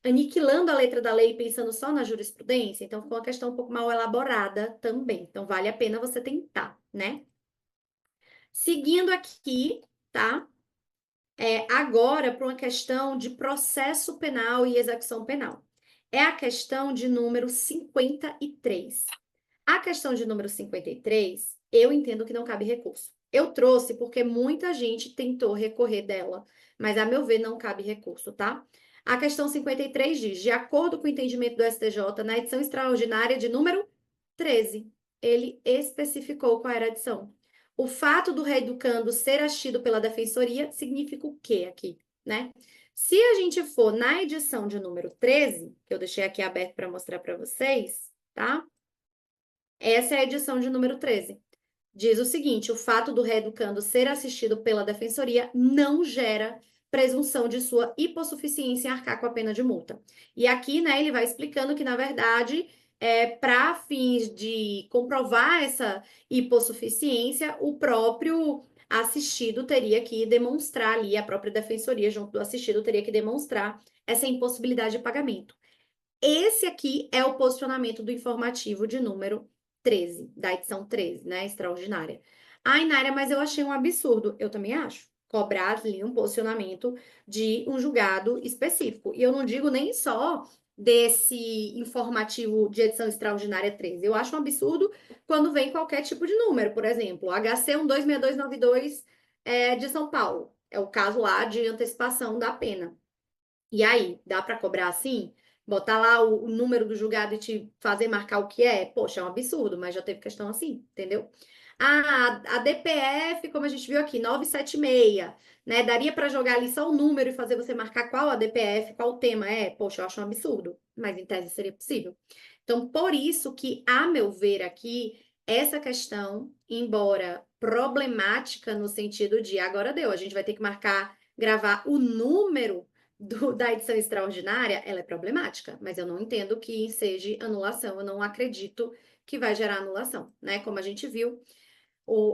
aniquilando a letra da lei, pensando só na jurisprudência. Então, ficou uma questão um pouco mal elaborada também. Então, vale a pena você tentar, né? Seguindo aqui, tá? Agora para uma questão de processo penal e execução penal. É a questão de número 53. A questão de número 53, eu entendo que não cabe recurso. Eu trouxe porque muita gente tentou recorrer dela, mas a meu ver não cabe recurso, tá? A questão 53 diz: de acordo com o entendimento do STJ, na edição extraordinária de número 13, ele especificou qual era a edição. O fato do reeducando ser assistido pela defensoria significa o quê aqui, né? Se a gente for na edição de número 13, que eu deixei aqui aberto para mostrar para vocês, tá? Essa é a edição de número 13. Diz o seguinte: o fato do reeducando ser assistido pela defensoria não gera presunção de sua hipossuficiência em arcar com a pena de multa. E aqui, né, ele vai explicando que, na verdade, para fins de comprovar essa hipossuficiência, o próprio assistido teria que demonstrar ali, a própria defensoria, junto do assistido, teria que demonstrar essa impossibilidade de pagamento. Esse aqui é o posicionamento do informativo de número 13, da edição 13, né? Extraordinária. Ai, Nária, mas eu achei um absurdo. Eu também acho. Cobrar ali um posicionamento de um julgado específico. E eu não digo nem só desse informativo de edição extraordinária 13. Eu acho um absurdo quando vem qualquer tipo de número. Por exemplo, HC 126292 de São Paulo. É o caso lá de antecipação da pena. E aí, dá para cobrar assim? Botar lá o número do julgado e te fazer marcar o que é? Poxa, é um absurdo, mas já teve questão assim, entendeu? A DPF, como a gente viu aqui, 976, né? Daria para jogar ali só o número e fazer você marcar qual a DPF, qual o tema é? Poxa, eu acho um absurdo, mas em tese seria possível. Então, por isso que, a meu ver aqui, essa questão, embora problemática no sentido de agora deu, a gente vai ter que marcar, gravar o número da edição extraordinária, ela é problemática, mas eu não entendo que seja anulação, eu não acredito que vai gerar anulação, né? Como a gente viu,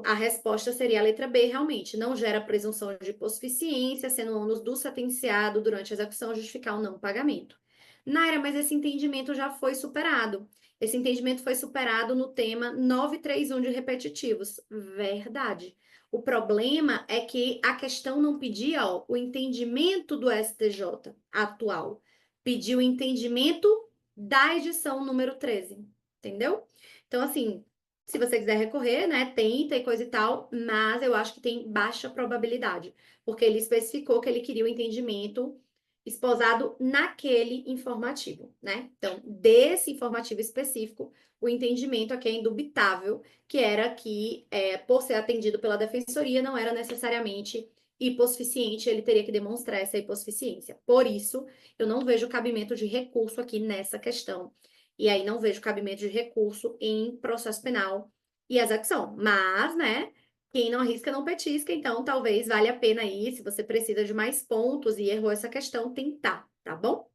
a resposta seria a letra B, realmente, não gera presunção de hipossuficiência, sendo ônus do sentenciado durante a execução justificar o não pagamento. Naira, mas esse entendimento já foi superado. Esse entendimento foi superado no tema 931 de repetitivos. Verdade. O problema é que a questão não pedia o entendimento do STJ atual, pediu o entendimento da edição número 13, entendeu? Então, assim, se você quiser recorrer, né, tenta e coisa e tal, mas eu acho que tem baixa probabilidade, porque ele especificou que ele queria o entendimento esposado naquele informativo, né? Então, desse informativo específico, o entendimento aqui é indubitável, que era que, por ser atendido pela defensoria, não era necessariamente hipossuficiente, ele teria que demonstrar essa hipossuficiência. Por isso, eu não vejo cabimento de recurso aqui nessa questão. E aí não vejo cabimento de recurso em processo penal e execução. Mas, né, quem não arrisca não petisca, então talvez valha a pena aí, se você precisa de mais pontos e errou essa questão, tentar, tá bom?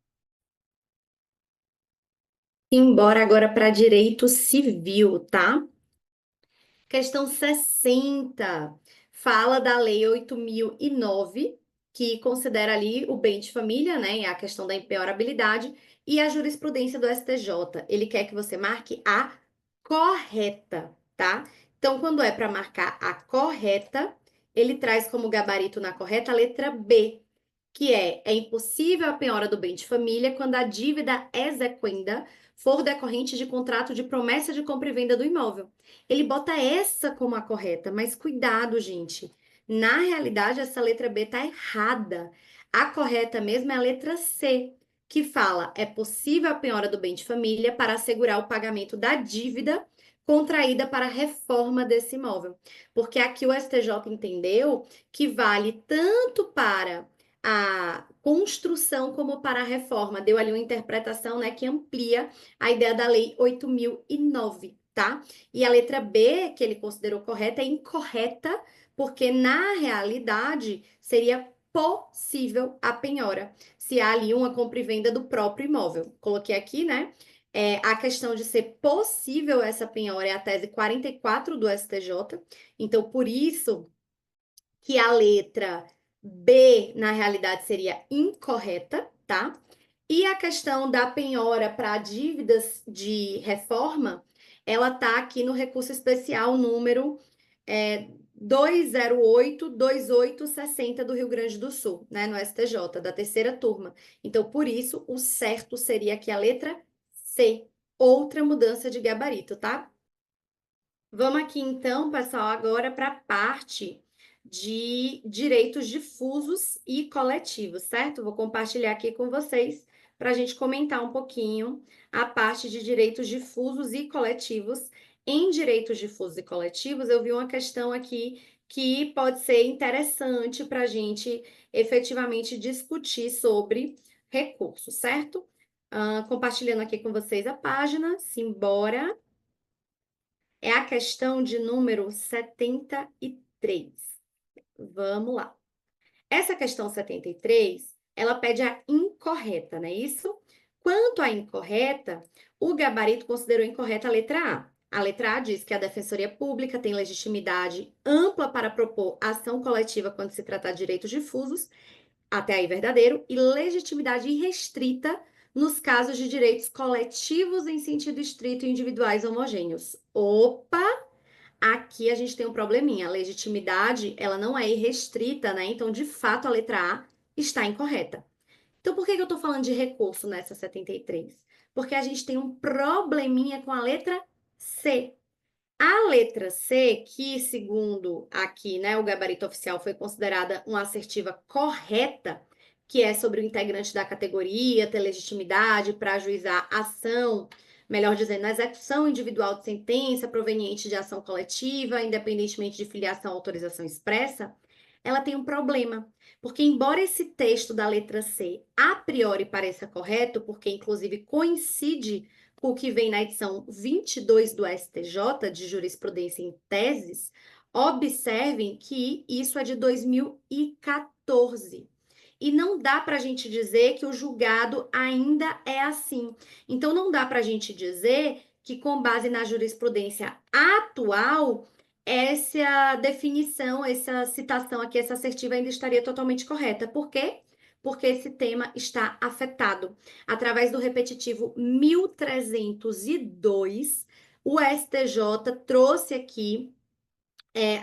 Embora agora para direito civil, tá? Questão 60 fala da Lei 8.009, que considera ali o bem de família, né, e a questão da impenhorabilidade, e a jurisprudência do STJ. Ele quer que você marque a correta, tá? Então, quando é para marcar a correta, ele traz como gabarito na correta a letra B, que é impossível a penhora do bem de família quando a dívida exequenda for decorrente de contrato de promessa de compra e venda do imóvel. Ele bota essa como a correta, mas cuidado, gente. Na realidade, essa letra B tá errada. A correta mesmo é a letra C, que fala: é possível a penhora do bem de família para assegurar o pagamento da dívida contraída para a reforma desse imóvel. Porque aqui o STJ entendeu que vale tanto para a construção como para a reforma. Deu ali uma interpretação, né, que amplia a ideia da Lei 8.009, tá? E a letra B, que ele considerou correta, é incorreta, porque na realidade seria possível a penhora, se há ali uma compra e venda do próprio imóvel. Coloquei aqui, né? A questão de ser possível essa penhora é a tese 44 do STJ. Então, por isso que a letra B, na realidade, seria incorreta, tá? E a questão da penhora para dívidas de reforma, ela tá aqui no recurso especial número 2082860 do Rio Grande do Sul, né, no STJ, da terceira turma. Então, por isso, o certo seria aqui a letra C, outra mudança de gabarito, tá? Vamos aqui então, pessoal, agora para a parte de direitos difusos e coletivos, certo? Vou compartilhar aqui com vocês para a gente comentar um pouquinho a parte de direitos difusos e coletivos. Em direitos difusos e coletivos, eu vi uma questão aqui que pode ser interessante para a gente efetivamente discutir sobre recursos, certo? Compartilhando aqui com vocês a página, simbora. É a questão de número 73. Vamos lá. Essa questão 73, ela pede a incorreta, não é isso? Quanto à incorreta, o gabarito considerou incorreta a letra A. A letra A diz que a Defensoria Pública tem legitimidade ampla para propor ação coletiva quando se tratar de direitos difusos, até aí verdadeiro, e legitimidade irrestrita nos casos de direitos coletivos em sentido estrito e individuais homogêneos. Opa! Aqui a gente tem um probleminha. A legitimidade, ela não é irrestrita, né? Então, de fato, a letra A está incorreta. Então, por que eu estou falando de recurso nessa 73? Porque a gente tem um probleminha com a letra C. A letra C, que segundo aqui, né, o gabarito oficial foi considerada uma assertiva correta, que é sobre o integrante da categoria, ter legitimidade para ajuizar ação, melhor dizendo, a execução individual de sentença proveniente de ação coletiva, independentemente de filiação ou autorização expressa, ela tem um problema. Porque, embora esse texto da letra C a priori pareça correto, porque inclusive coincide o que vem na edição 22 do STJ, de jurisprudência em teses, observem que isso é de 2014. E não dá para a gente dizer que o julgado ainda é assim. Então, não dá para a gente dizer que, com base na jurisprudência atual, essa definição, essa citação aqui, essa assertiva ainda estaria totalmente correta. Por quê? Porque esse tema está afetado. Através do repetitivo 1302, o STJ trouxe aqui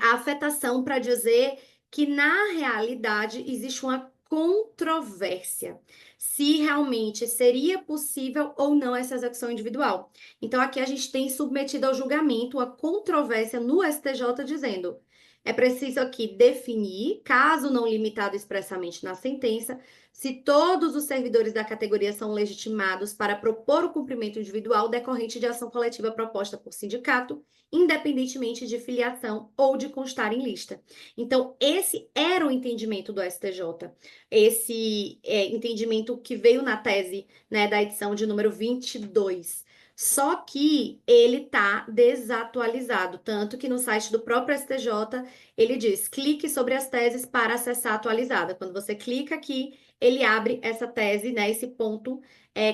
a afetação para dizer que, na realidade, existe uma controvérsia se realmente seria possível ou não essa execução individual. Então, aqui a gente tem submetido ao julgamento a controvérsia no STJ dizendo É preciso aqui definir, caso não limitado expressamente na sentença, se todos os servidores da categoria são legitimados para propor o cumprimento individual decorrente de ação coletiva proposta por sindicato, independentemente de filiação ou de constar em lista. Então, esse era o entendimento do STJ. Esse entendimento que veio na tese, né, da edição de número 22. Só que ele está desatualizado, tanto que no site do próprio STJ ele diz: clique sobre as teses para acessar a atualizada. Quando você clica aqui, ele abre essa tese, né, esse ponto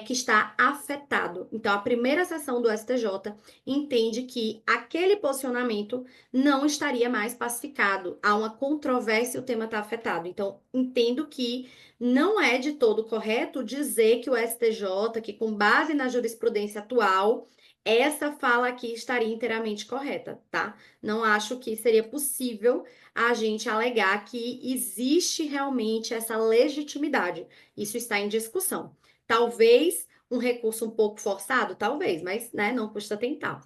que está afetado. Então, a primeira sessão do STJ entende que aquele posicionamento não estaria mais pacificado. Há uma controvérsia e o tema está afetado. Então, entendo que não é de todo correto dizer que o STJ, que com base na jurisprudência atual, essa fala aqui estaria inteiramente correta, tá? Não acho que seria possível a gente alegar que existe realmente essa legitimidade. Isso está em discussão. Talvez um recurso um pouco forçado, talvez, mas né, não custa tentar.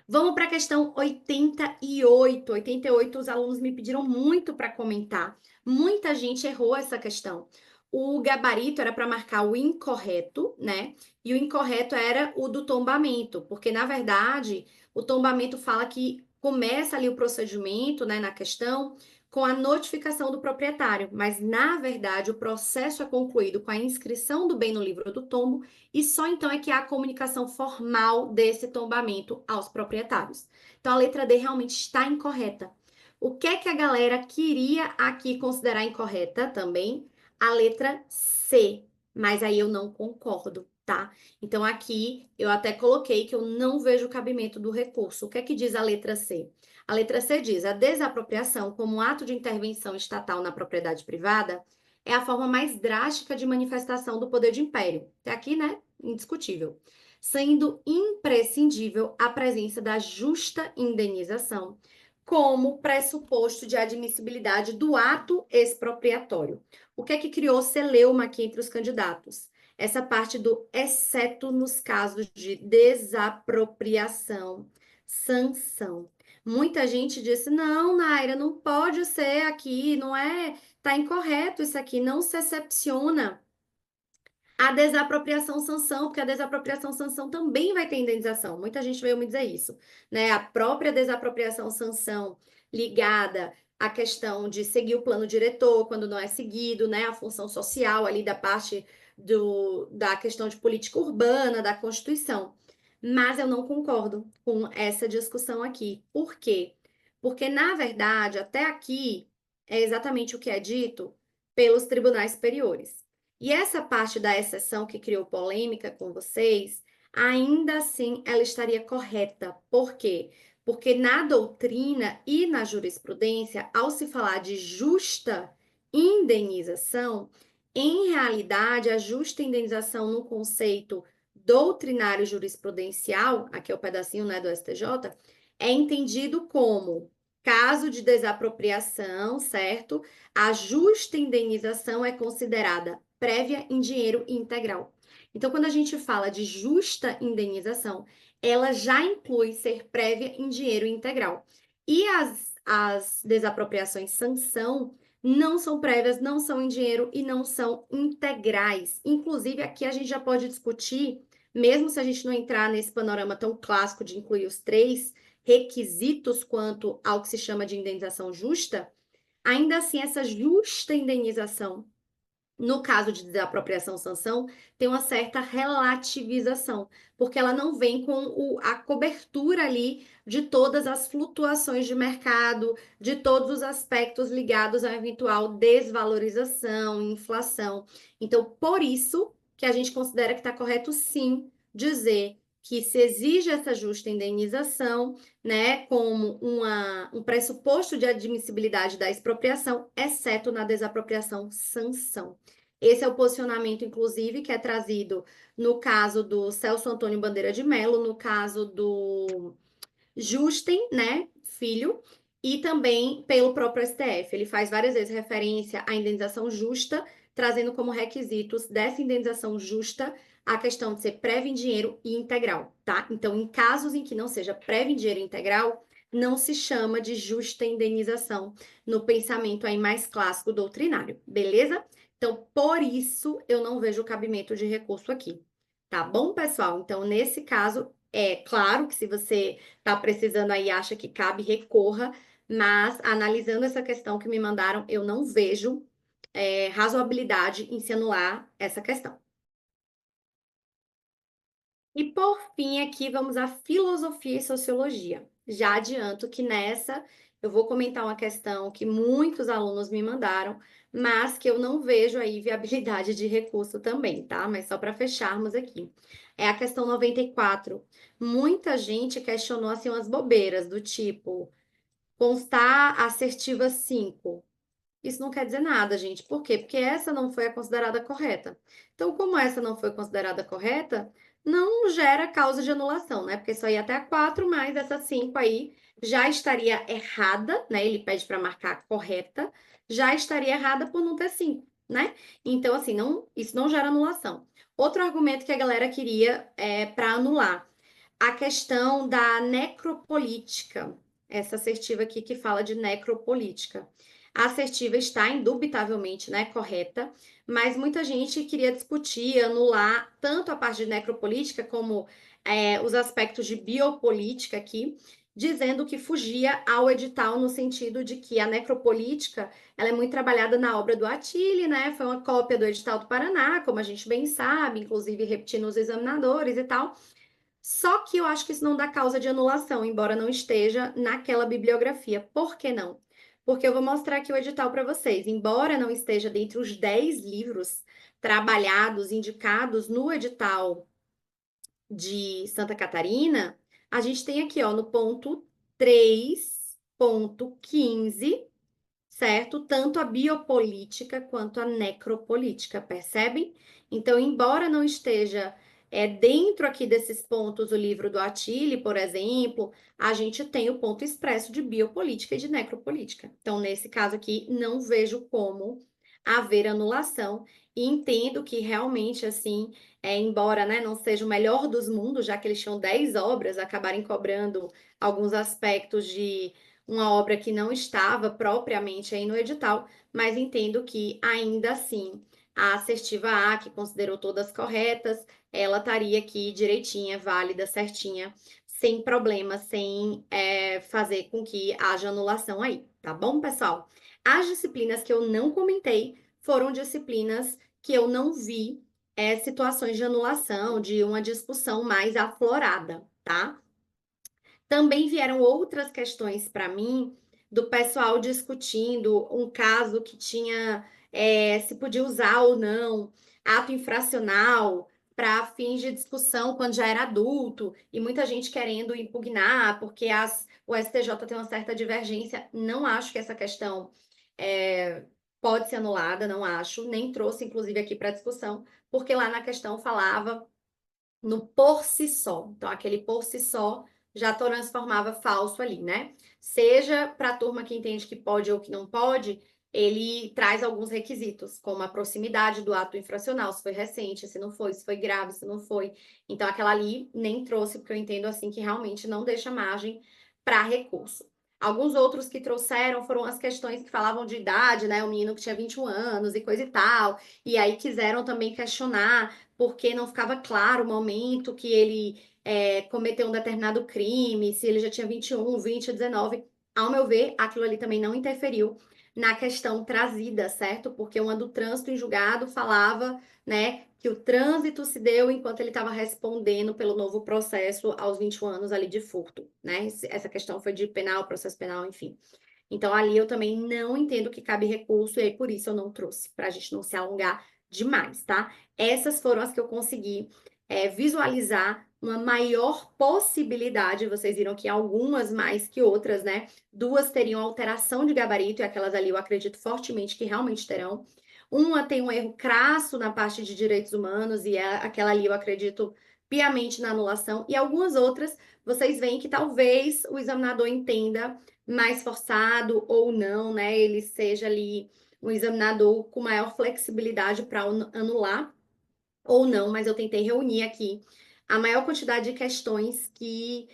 Vamos para a questão 88. 88, os alunos me pediram muito para comentar. Muita gente errou essa questão. O gabarito era para marcar o incorreto, né? E o incorreto era o do tombamento, porque na verdade o tombamento fala que começa ali o procedimento, né, na questão, com a notificação do proprietário, mas na verdade o processo é concluído com a inscrição do bem no livro do tombo e só então é que há a comunicação formal desse tombamento aos proprietários. Então a letra D realmente está incorreta. O que é que a galera queria aqui considerar incorreta também? A letra C, mas aí eu não concordo, tá? Então aqui eu até coloquei que eu não vejo o cabimento do recurso. O que é que diz a letra C? A letra C diz: a desapropriação como ato de intervenção estatal na propriedade privada é a forma mais drástica de manifestação do poder de império. Até aqui, né? Indiscutível. Sendo imprescindível a presença da justa indenização como pressuposto de admissibilidade do ato expropriatório. O que é que criou celeuma aqui entre os candidatos? Essa parte do exceto nos casos de desapropriação, sanção. Muita gente disse: não, Naira, não pode ser aqui, não é, tá incorreto isso aqui, não se excepciona a desapropriação sanção, porque a desapropriação sanção também vai ter indenização. Muita gente veio me dizer isso, né? A própria desapropriação sanção ligada à questão de seguir o plano diretor quando não é seguido, né? A função social ali da parte da questão de política urbana, da Constituição. Mas eu não concordo com essa discussão aqui. Por quê? Porque, na verdade, até aqui é exatamente o que é dito pelos tribunais superiores. E essa parte da exceção que criou polêmica com vocês, ainda assim ela estaria correta. Por quê? Porque na doutrina e na jurisprudência, ao se falar de justa indenização, em realidade, a justa indenização no conceito doutrinário jurisprudencial, aqui é o pedacinho, né, do STJ, é entendido como caso de desapropriação, certo? A justa indenização é considerada prévia em dinheiro integral. Então, quando a gente fala de justa indenização, ela já inclui ser prévia em dinheiro integral. E as desapropriações sanção não são prévias, não são em dinheiro e não são integrais. Inclusive, aqui a gente já pode discutir, mesmo se a gente não entrar nesse panorama tão clássico de incluir os três requisitos quanto ao que se chama de indenização justa, ainda assim, essa justa indenização no caso de desapropriação sanção, tem uma certa relativização, porque ela não vem com a cobertura ali de todas as flutuações de mercado, de todos os aspectos ligados à eventual desvalorização, inflação. Então, por isso que a gente considera que está correto, sim, dizer que se exige essa justa indenização, né, como um pressuposto de admissibilidade da expropriação, exceto na desapropriação sanção. Esse é o posicionamento, inclusive, que é trazido no caso do Celso Antônio Bandeira de Mello, no caso do Justen, né, filho, e também pelo próprio STF. Ele faz várias vezes referência à indenização justa, trazendo como requisitos dessa indenização justa a questão de ser prévia em dinheiro e integral, tá? Então, em casos em que não seja prévia em dinheiro e integral, não se chama de justa indenização no pensamento aí mais clássico doutrinário, beleza? Então, por isso, eu não vejo cabimento de recurso aqui. Tá bom, pessoal? Então, nesse caso, é claro que se você tá precisando aí, acha que cabe, recorra, mas analisando essa questão que me mandaram, eu não vejo razoabilidade em se anular essa questão. E por fim, aqui vamos à filosofia e sociologia. Já adianto que nessa eu vou comentar uma questão que muitos alunos me mandaram, mas que eu não vejo aí viabilidade de recurso também, tá? Mas só para fecharmos aqui. É a questão 94. Muita gente questionou assim umas bobeiras do tipo constar assertiva 5. Isso não quer dizer nada, gente. Por quê? Porque essa não foi a considerada correta. Então, como essa não foi considerada correta, não gera causa de anulação, né? Porque só ia até a 4, mais essa 5 aí já estaria errada, né? Ele pede para marcar correta, já estaria errada por não ter 5, né? Então, assim, não, isso não gera anulação. Outro argumento que a galera queria para anular a questão da necropolítica, essa assertiva aqui que fala de necropolítica. A assertiva está indubitavelmente, né, correta, mas muita gente queria discutir, anular tanto a parte de necropolítica como os aspectos de biopolítica aqui, dizendo que fugia ao edital no sentido de que a necropolítica ela é muito trabalhada na obra do Attili, né? Foi uma cópia do edital do Paraná, como a gente bem sabe, inclusive repetindo os examinadores e tal. Só que eu acho que isso não dá causa de anulação, embora não esteja naquela bibliografia. Por que não? Porque eu vou mostrar aqui o edital para vocês. Embora não esteja dentre os 10 livros trabalhados, indicados no edital de Santa Catarina, a gente tem aqui, ó, no ponto 3.15, certo? Tanto a biopolítica quanto a necropolítica, percebem? Então, embora não esteja dentro aqui desses pontos o livro do Attili, por exemplo, a gente tem o ponto expresso de biopolítica e de necropolítica. Então, nesse caso aqui, não vejo como haver anulação e entendo que realmente, assim, embora, né, não seja o melhor dos mundos, já que eles tinham 10 obras, acabarem cobrando alguns aspectos de uma obra que não estava propriamente aí no edital, mas entendo que ainda assim a assertiva A, que considerou todas corretas, ela estaria aqui direitinha, válida, certinha, sem problema, sem fazer com que haja anulação aí, tá bom, pessoal? As disciplinas que eu não comentei foram disciplinas que eu não vi situações de anulação, de uma discussão mais aflorada, tá? Também vieram outras questões para mim do pessoal discutindo um caso que tinha se podia usar ou não ato infracional para fins de discussão quando já era adulto, e muita gente querendo impugnar, porque o STJ tem uma certa divergência. Não acho que essa questão é, pode ser anulada, não acho, nem trouxe, inclusive, aqui para discussão, porque lá na questão falava no por si só. Então, aquele por si só já transformava falso ali, né? Seja para a turma que entende que pode ou que não pode, ele traz alguns requisitos, como a proximidade do ato infracional, se foi recente, se não foi, se foi grave, se não foi. Então, aquela ali nem trouxe, porque eu entendo assim que realmente não deixa margem para recurso. Alguns outros que trouxeram foram as questões que falavam de idade, né? O menino que tinha 21 anos e coisa e tal. E aí quiseram também questionar porque não ficava claro o momento que ele cometeu um determinado crime, se ele já tinha 21, 20, 19. Ao meu ver, aquilo ali também não interferiu na questão trazida, certo? Porque uma do trânsito em julgado falava, né, que o trânsito se deu enquanto ele estava respondendo pelo novo processo aos 21 anos ali de furto, né? Essa questão foi de penal, processo penal, enfim. Então, ali eu também não entendo que cabe recurso, e aí por isso eu não trouxe, para a gente não se alongar demais, tá? Essas foram as que eu consegui visualizar uma maior possibilidade. Vocês viram que algumas mais que outras, né? Duas teriam alteração de gabarito, e aquelas ali eu acredito fortemente que realmente terão. Uma tem um erro crasso na parte de direitos humanos, e aquela ali eu acredito piamente na anulação, e algumas outras vocês veem que talvez o examinador entenda mais forçado ou não, né? Ele seja ali um examinador com maior flexibilidade para anular ou não, mas eu tentei reunir aqui a maior quantidade de questões que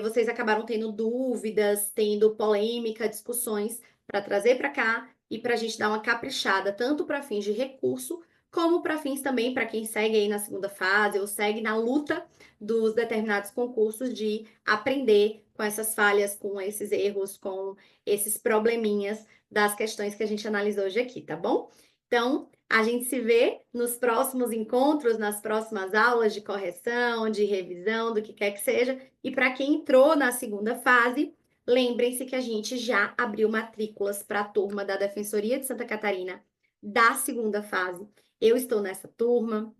vocês acabaram tendo dúvidas, tendo polêmica, discussões para trazer para cá e para a gente dar uma caprichada, tanto para fins de recurso, como para fins também para quem segue aí na segunda fase ou segue na luta dos determinados concursos de aprender com essas falhas, com esses erros, com esses probleminhas das questões que a gente analisou hoje aqui, tá bom? Então, a gente se vê nos próximos encontros, nas próximas aulas de correção, de revisão, do que quer que seja. E para quem entrou na segunda fase, lembrem-se que a gente já abriu matrículas para a turma da Defensoria de Santa Catarina da segunda fase. Eu estou nessa turma.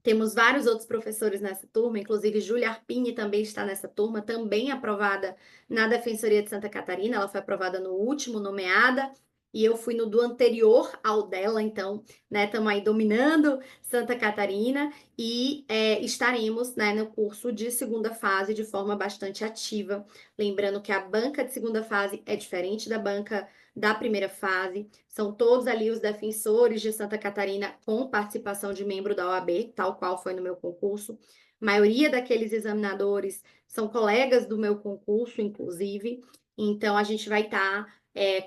Temos vários outros professores nessa turma, inclusive Júlia Arpini também está nessa turma, também aprovada na Defensoria de Santa Catarina. Ela foi aprovada no último nomeada e eu fui no do anterior ao dela, então, né, estamos aí dominando Santa Catarina e estaremos, né, no curso de segunda fase de forma bastante ativa. Lembrando que a banca de segunda fase é diferente da banca da primeira fase, são todos ali os defensores de Santa Catarina com participação de membro da OAB, tal qual foi no meu concurso. A maioria daqueles examinadores são colegas do meu concurso, inclusive. Então, a gente vai estar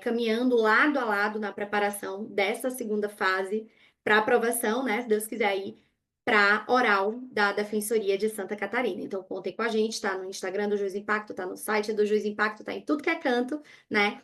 caminhando lado a lado na preparação dessa segunda fase para aprovação, né? Se Deus quiser aí, para oral da Defensoria de Santa Catarina. Então, contem com a gente, tá no Instagram do Juiz Impacto, tá no site do Juiz Impacto, tá em tudo que é canto, né?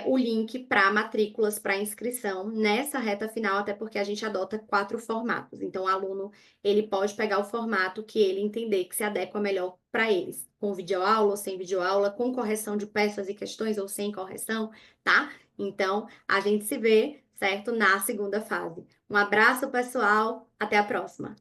O link para matrículas, para inscrição nessa reta final, até porque a gente adota 4 formatos. Então, o aluno, ele pode pegar o formato que ele entender que se adequa melhor para eles, com videoaula ou sem videoaula, com correção de peças e questões ou sem correção, tá? Então, a gente se vê, certo? Na segunda fase. Um abraço, pessoal. Até a próxima.